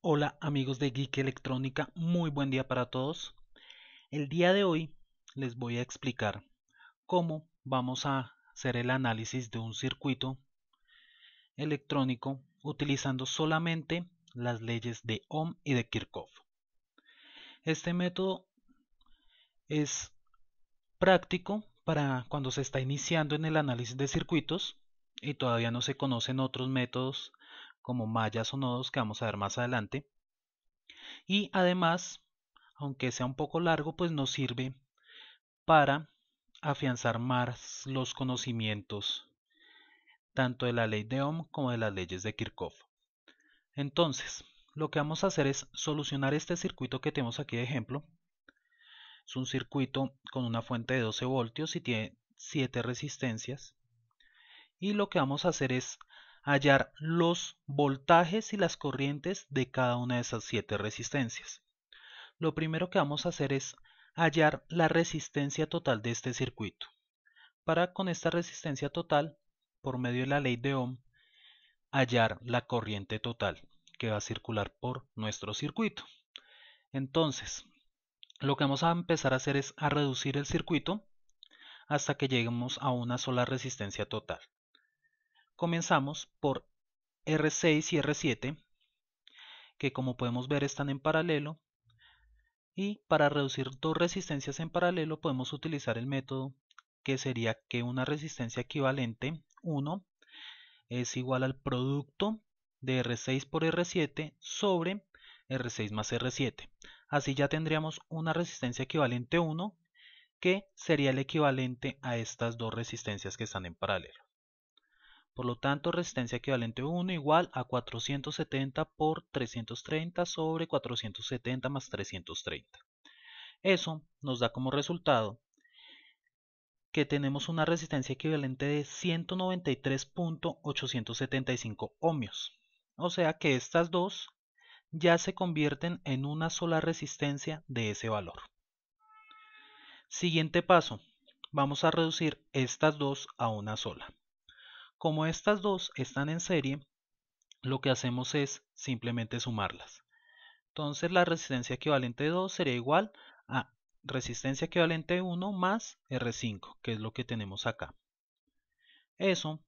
Hola amigos de Geek Electrónica, muy buen día para todos. El día de hoy les voy a explicar cómo vamos a hacer el análisis de un circuito electrónico utilizando solamente las leyes de Ohm y de Kirchhoff. Este método es práctico para cuando se está iniciando en el análisis de circuitos y todavía no se conocen otros métodos como mallas o nodos que vamos a ver más adelante. Y además, aunque sea un poco largo, pues nos sirve para afianzar más los conocimientos tanto de la ley de Ohm como de las leyes de Kirchhoff. Entonces, lo que vamos a hacer es solucionar este circuito que tenemos aquí de ejemplo. Es un circuito con una fuente de 12 voltios y tiene 7 resistencias. Y lo que vamos a hacer es hallar los voltajes y las corrientes de cada una de esas 7 resistencias. Lo primero que vamos a hacer es hallar la resistencia total de este circuito. Para con esta resistencia total, por medio de la ley de Ohm, hallar la corriente total que va a circular por nuestro circuito. Entonces, lo que vamos a empezar a hacer es a reducir el circuito hasta que lleguemos a una sola resistencia total. Comenzamos por R6 y R7, que como podemos ver están en paralelo, y para reducir dos resistencias en paralelo podemos utilizar el método que sería que una resistencia equivalente 1 es igual al producto de R6 por R7 sobre R6 más R7. Así ya tendríamos una resistencia equivalente 1 que sería el equivalente a estas dos resistencias que están en paralelo. Por lo tanto, resistencia equivalente 1 igual a 470 por 330 sobre 470 más 330. Eso nos da como resultado que tenemos una resistencia equivalente de 193.875 ohmios. O sea que estas dos ya se convierten en una sola resistencia de ese valor. Siguiente paso, vamos a reducir estas dos a una sola. Como estas dos están en serie, lo que hacemos es simplemente sumarlas. Entonces la resistencia equivalente 2 sería igual a resistencia equivalente 1 más R5, que es lo que tenemos acá. Eso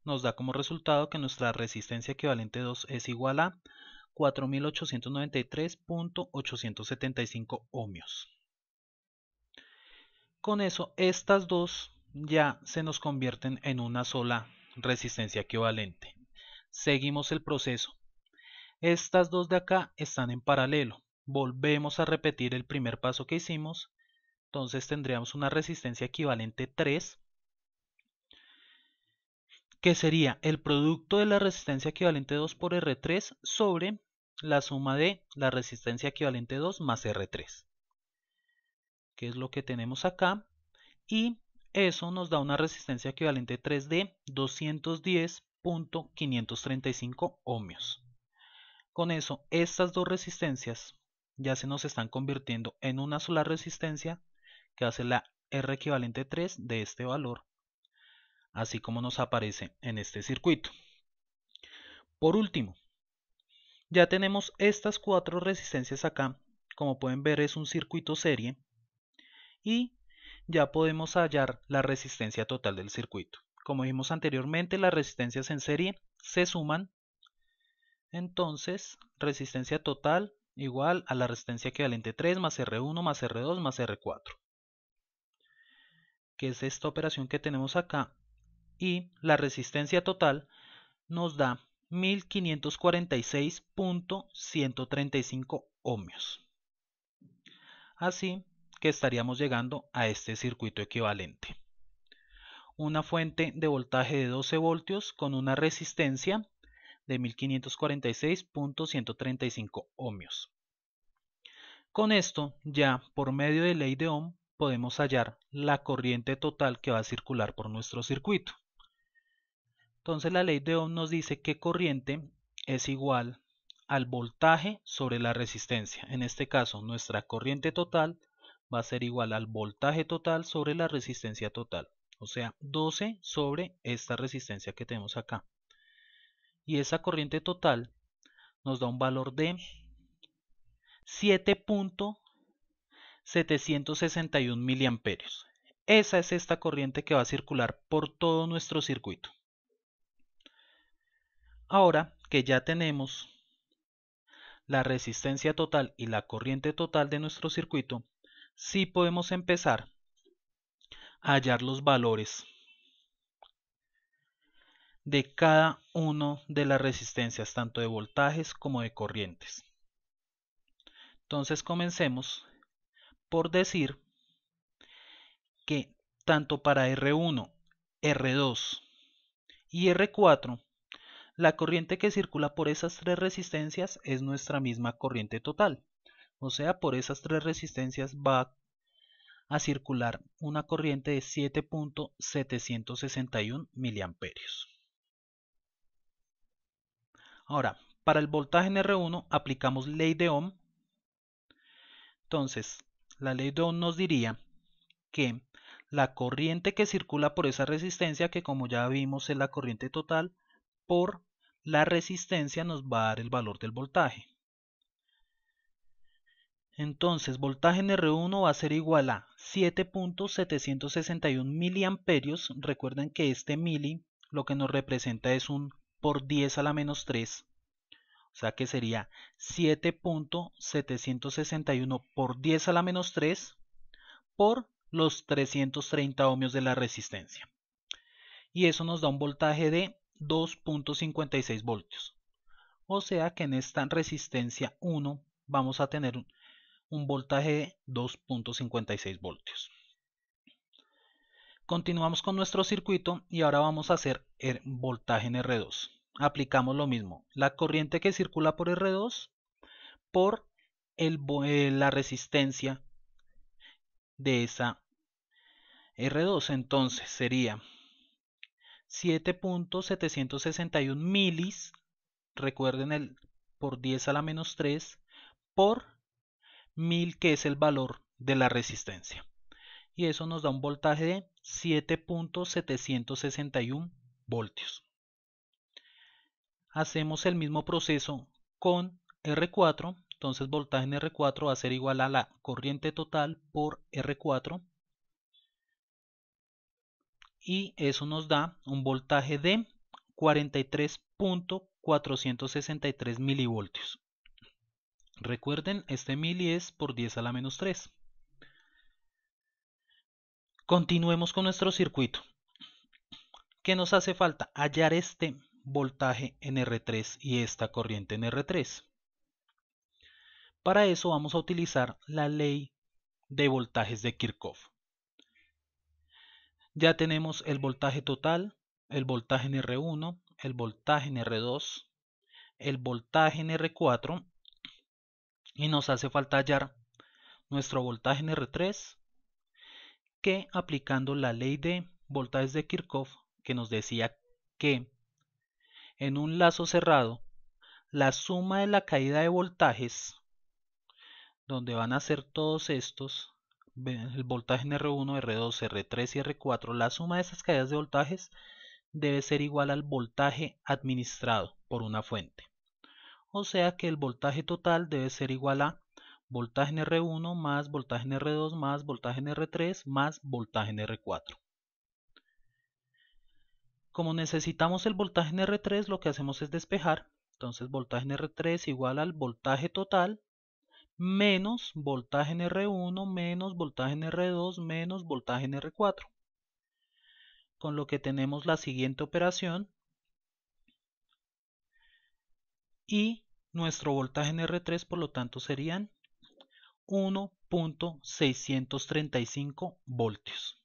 nos da como resultado que nuestra resistencia equivalente 2 es igual a 4893.875 ohmios. Con eso, estas dos ya se nos convierten en una sola resistencia equivalente. Seguimos el proceso. Estas dos de acá están en paralelo. Volvemos a repetir el primer paso que hicimos. Entonces tendríamos una resistencia equivalente 3, que sería el producto de la resistencia equivalente 2 por R3 sobre la suma de la resistencia equivalente 2 más R3, que es lo que tenemos acá. Y eso nos da una resistencia equivalente 3 de 210.535 ohmios. Con eso, estas dos resistencias ya se nos están convirtiendo en una sola resistencia que hace la R equivalente 3 de este valor, así como nos aparece en este circuito. Por último, ya tenemos estas cuatro resistencias acá. Como pueden ver, es un circuito serie y ya podemos hallar la resistencia total del circuito. Como vimos anteriormente, las resistencias en serie se suman. Entonces, resistencia total igual a la resistencia equivalente 3 más R1 más R2 más R4, que es esta operación que tenemos acá. Y la resistencia total nos da 1546.135 ohmios. Así que estaríamos llegando a este circuito equivalente. Una fuente de voltaje de 12 voltios con una resistencia de 1546.135 ohmios. Con esto, ya por medio de ley de Ohm, podemos hallar la corriente total que va a circular por nuestro circuito. Entonces la ley de Ohm nos dice que corriente es igual al voltaje sobre la resistencia. En este caso, nuestra corriente total va a ser igual al voltaje total sobre la resistencia total. O sea, 12 sobre esta resistencia que tenemos acá. Y esa corriente total nos da un valor de 7.761 miliamperios. Esa es esta corriente que va a circular por todo nuestro circuito. Ahora que ya tenemos la resistencia total y la corriente total de nuestro circuito, sí podemos empezar a hallar los valores de cada una de las resistencias, tanto de voltajes como de corrientes. Entonces comencemos por decir que tanto para R1, R2 y R4, la corriente que circula por esas tres resistencias es nuestra misma corriente total. O sea, por esas tres resistencias va a circular una corriente de 7.761 miliamperios. Ahora, para el voltaje en R1 aplicamos ley de Ohm. Entonces, la ley de Ohm nos diría que la corriente que circula por esa resistencia, que como ya vimos es la corriente total, por la resistencia nos va a dar el valor del voltaje. Entonces, voltaje en R1 va a ser igual a 7.761 miliamperios. Recuerden que este mili lo que nos representa es un por 10 a la menos 3. O sea que sería 7.761 por 10 a la menos 3 por los 330 ohmios de la resistencia. Y eso nos da un voltaje de 2.56 voltios. O sea que en esta resistencia 1 vamos a tener un voltaje de 2.56 voltios. Continuamos con nuestro circuito y ahora vamos a hacer el voltaje en R2. Aplicamos lo mismo, la corriente que circula por R2 por la resistencia de esa R2. Entonces sería 7.761 milis, recuerden el por 10 a la menos 3 por 1000, que es el valor de la resistencia. Y eso nos da un voltaje de 7.761 voltios. Hacemos el mismo proceso con R4. Entonces voltaje en R4 va a ser igual a la corriente total por R4. Y eso nos da un voltaje de 43.463 milivoltios. Recuerden, este mili es por 10 a la menos 3. Continuemos con nuestro circuito. ¿Qué nos hace falta? Hallar este voltaje en R3 y esta corriente en R3. Para eso vamos a utilizar la ley de voltajes de Kirchhoff. Ya tenemos el voltaje total, el voltaje en R1, el voltaje en R2, el voltaje en R4 y nos hace falta hallar nuestro voltaje en R3, que aplicando la ley de voltajes de Kirchhoff, que nos decía que en un lazo cerrado la suma de la caída de voltajes, donde van a ser todos estos, el voltaje en R1, R2, R3 y R4, la suma de esas caídas de voltajes debe ser igual al voltaje administrado por una fuente. O sea que el voltaje total debe ser igual a voltaje en R1 más voltaje en R2 más voltaje en R3 más voltaje en R4. Como necesitamos el voltaje en R3, lo que hacemos es despejar. Entonces voltaje en R3 igual al voltaje total menos voltaje en R1 menos voltaje en R2 menos voltaje en R4. Con lo que tenemos la siguiente operación y nuestro voltaje en R3 por lo tanto serían 1.635 voltios.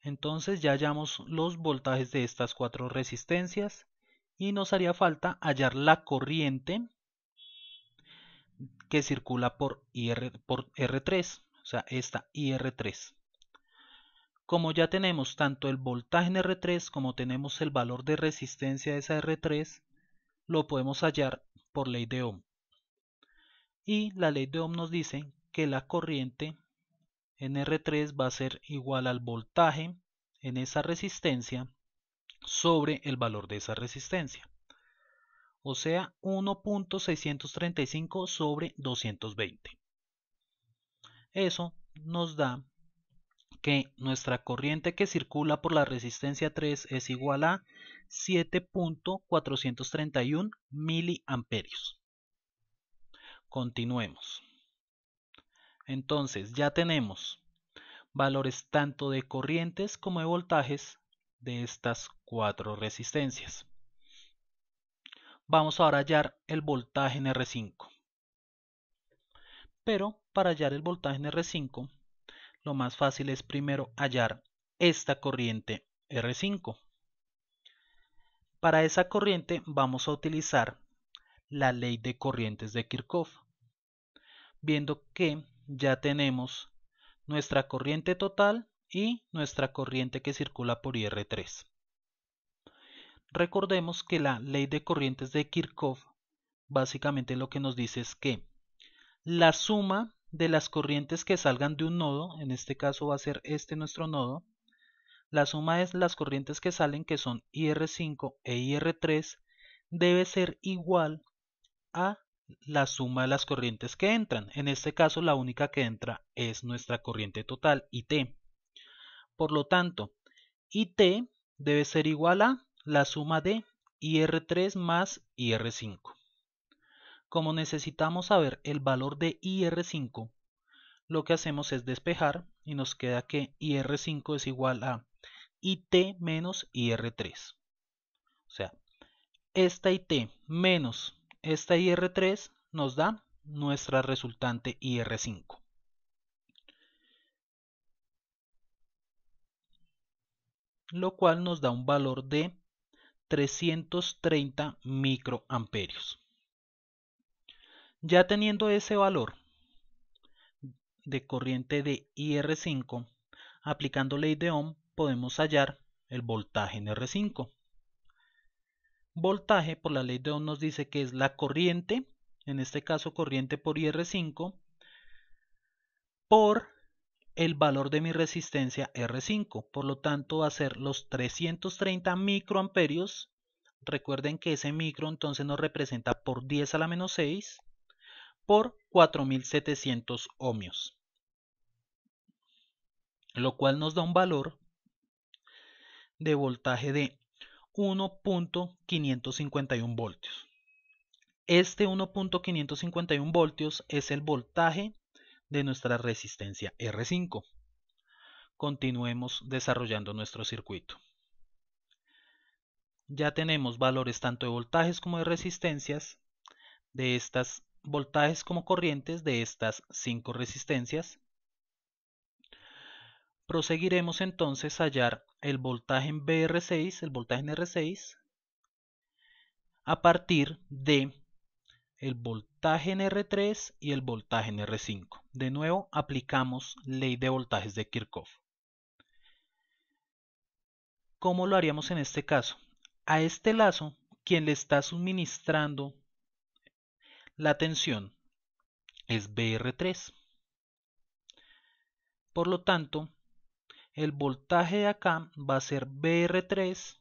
Entonces ya hallamos los voltajes de estas cuatro resistencias y nos haría falta hallar la corriente que circula por R3, o sea, esta IR3. Como ya tenemos tanto el voltaje en R3 como tenemos el valor de resistencia de esa R3, lo podemos hallar por ley de Ohm. Y la ley de Ohm nos dice que la corriente en R3 va a ser igual al voltaje en esa resistencia sobre el valor de esa resistencia. o sea 1.635 sobre 220. Eso nos da que nuestra corriente que circula por la resistencia 3 es igual a 7.431 miliamperios. Continuemos. Entonces ya tenemos valores tanto de corrientes como de voltajes de estas cuatro resistencias. Vamos ahora a hallar el voltaje en R5. Pero para hallar el voltaje en R5, lo más fácil es primero hallar esta corriente R5. Para esa corriente vamos a utilizar la ley de corrientes de Kirchhoff, viendo que ya tenemos nuestra corriente total y nuestra corriente que circula por IR3. Recordemos que la ley de corrientes de Kirchhoff básicamente lo que nos dice es que la suma de las corrientes que salgan de un nodo, en este caso va a ser este nuestro nodo, la suma de las corrientes que salen, que son IR5 e IR3, debe ser igual a la suma de las corrientes que entran. En este caso la única que entra es nuestra corriente total, IT. Por lo tanto, IT debe ser igual a la suma de IR3 más IR5. Como necesitamos saber el valor de IR5, lo que hacemos es despejar y nos queda que IR5 es igual a IT menos IR3. O sea, esta IT menos esta IR3 nos da nuestra resultante IR5. Lo cual nos da un valor de 330 microamperios. Ya teniendo ese valor de corriente de IR5, aplicando ley de Ohm podemos hallar el voltaje en R5. Voltaje por la ley de Ohm nos dice que es la corriente, en este caso corriente por IR5, por el valor de mi resistencia R5. Por lo tanto va a ser los 330 microamperios. Recuerden que ese micro entonces nos representa por 10 a la menos 6 por 4700 ohmios, lo cual nos da un valor de voltaje de 1.551 voltios. Este 1.551 voltios es el voltaje de nuestra resistencia R5. Continuemos desarrollando nuestro circuito. Ya tenemos valores tanto de voltajes como de resistencias de estas voltajes como corrientes de estas 5 resistencias. Proseguiremos entonces a hallar el voltaje en BR6, el voltaje en R6, a partir de el voltaje en R3 y el voltaje en R5. De nuevo aplicamos ley de voltajes de Kirchhoff. ¿Cómo lo haríamos en este caso? A este lazo, quien le está suministrando la tensión es BR3. Por lo tanto, el voltaje de acá va a ser BR3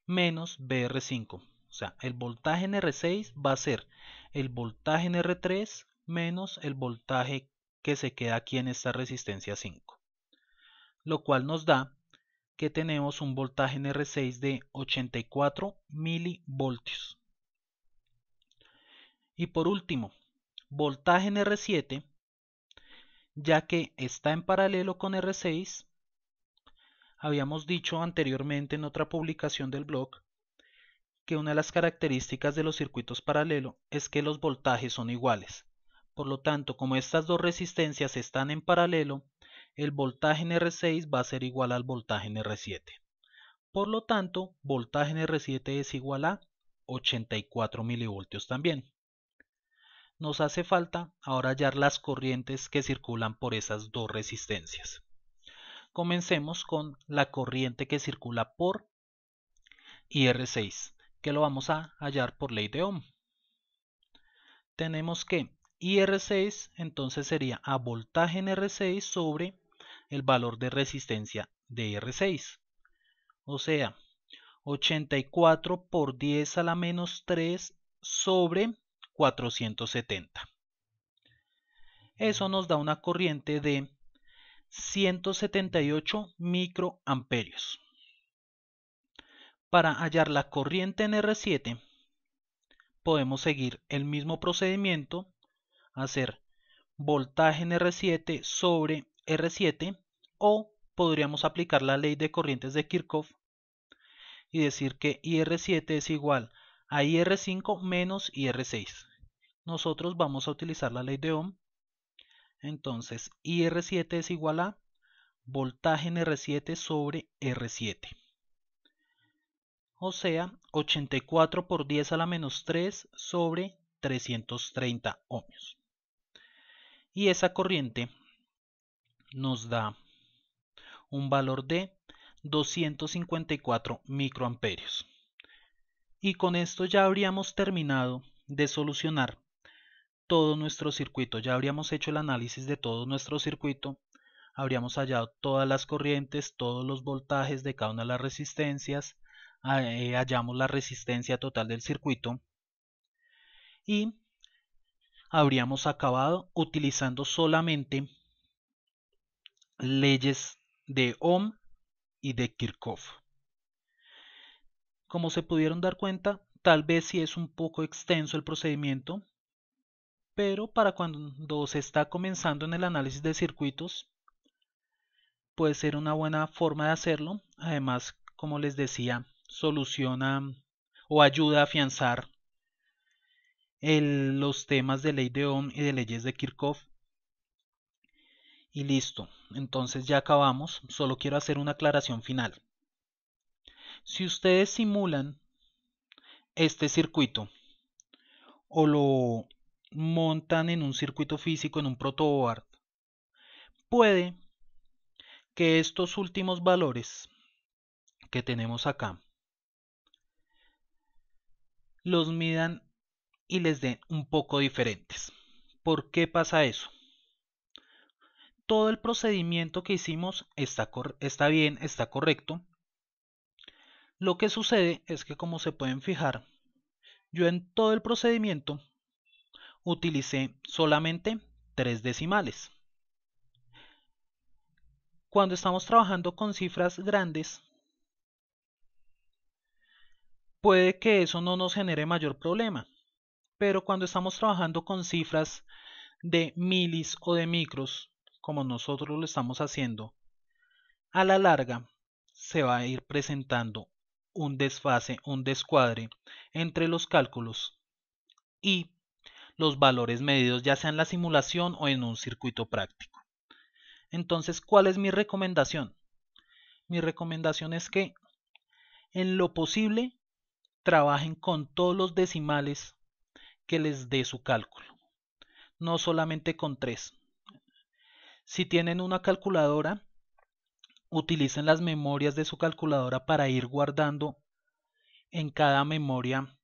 menos BR5. O sea, el voltaje en R6 va a ser el voltaje en R3 menos el voltaje que se queda aquí en esta resistencia 5. Lo cual nos da que tenemos un voltaje en R6 de 84 milivoltios. Y por último, voltaje en R7, ya que está en paralelo con R6, habíamos dicho anteriormente en otra publicación del blog que una de las características de los circuitos paralelos es que los voltajes son iguales. Por lo tanto, como estas dos resistencias están en paralelo, el voltaje en R6 va a ser igual al voltaje en R7. Por lo tanto, voltaje en R7 es igual a 84 milivoltios también. Nos hace falta ahora hallar las corrientes que circulan por esas dos resistencias. Comencemos con la corriente que circula por IR6, que lo vamos a hallar por ley de Ohm. Tenemos que IR6 entonces sería a voltaje en R6 sobre el valor de resistencia de R6. O sea, 84 por 10 a la menos 3 sobre 470. Eso nos da una corriente de 178 microamperios. Para hallar la corriente en R7, podemos seguir el mismo procedimiento, hacer voltaje en R7 sobre R7, o podríamos aplicar la ley de corrientes de Kirchhoff y decir que IR7 es igual a IR5 menos IR6. Nosotros vamos a utilizar la ley de Ohm. Entonces IR7 es igual a voltaje en R7 sobre R7. O sea, 84 por 10 a la menos 3 sobre 330 ohmios. Y esa corriente nos da un valor de 254 microamperios. Y con esto ya habríamos terminado de solucionar todo nuestro circuito. Ya habríamos hecho el análisis de todo nuestro circuito. Habríamos hallado todas las corrientes, todos los voltajes de cada una de las resistencias. Hallamos la resistencia total del circuito. Y habríamos acabado utilizando solamente leyes de Ohm y de Kirchhoff. Como se pudieron dar cuenta, tal vez sí es un poco extenso el procedimiento, pero para cuando se está comenzando en el análisis de circuitos, puede ser una buena forma de hacerlo. Además, como les decía, soluciona o ayuda a afianzar los temas de ley de Ohm y de leyes de Kirchhoff. Y listo, entonces ya acabamos. Solo quiero hacer una aclaración final. Si ustedes simulan este circuito o lo montan en un circuito físico, en un protoboard, puede que estos últimos valores que tenemos acá los midan y les den un poco diferentes. ¿Por qué pasa eso? Todo el procedimiento que hicimos está bien, está correcto. Lo que sucede es que, como se pueden fijar, yo en todo el procedimiento utilicé solamente 3 decimales. Cuando estamos trabajando con cifras grandes, puede que eso no nos genere mayor problema, pero cuando estamos trabajando con cifras de milis o de micros, como nosotros lo estamos haciendo, a la larga se va a ir presentando un desfase, un descuadre entre los cálculos y los valores medidos, ya sea en la simulación o en un circuito práctico. Entonces, ¿cuál es mi recomendación? Mi recomendación es que en lo posible trabajen con todos los decimales que les dé su cálculo, no solamente con 3. Si tienen una calculadora, utilicen las memorias de su calculadora para ir guardando en cada memoria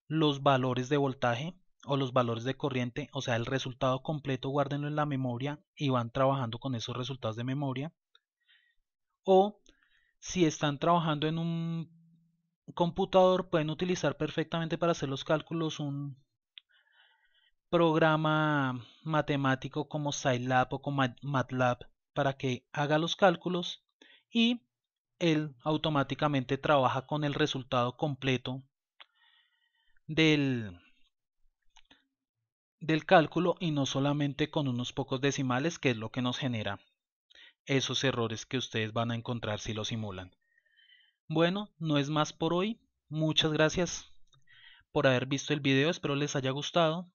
los valores de voltaje o los valores de corriente, o sea, el resultado completo, guárdenlo en la memoria y van trabajando con esos resultados de memoria. O si están trabajando en un computador, pueden utilizar perfectamente para hacer los cálculos un programa matemático como Scilab o como MATLAB para que haga los cálculos y él automáticamente trabaja con el resultado completo del cálculo y no solamente con unos pocos decimales, que es lo que nos genera esos errores que ustedes van a encontrar si lo simulan. Bueno, no es más por hoy. Muchas gracias por haber visto el video, espero les haya gustado.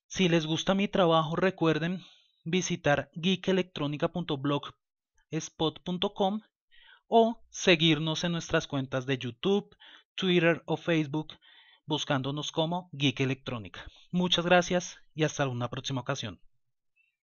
Si les gusta mi trabajo, recuerden visitar geekelectronica.blogspot.com o seguirnos en nuestras cuentas de YouTube, Twitter o Facebook buscándonos como Geek Electrónica. Muchas gracias y hasta una próxima ocasión.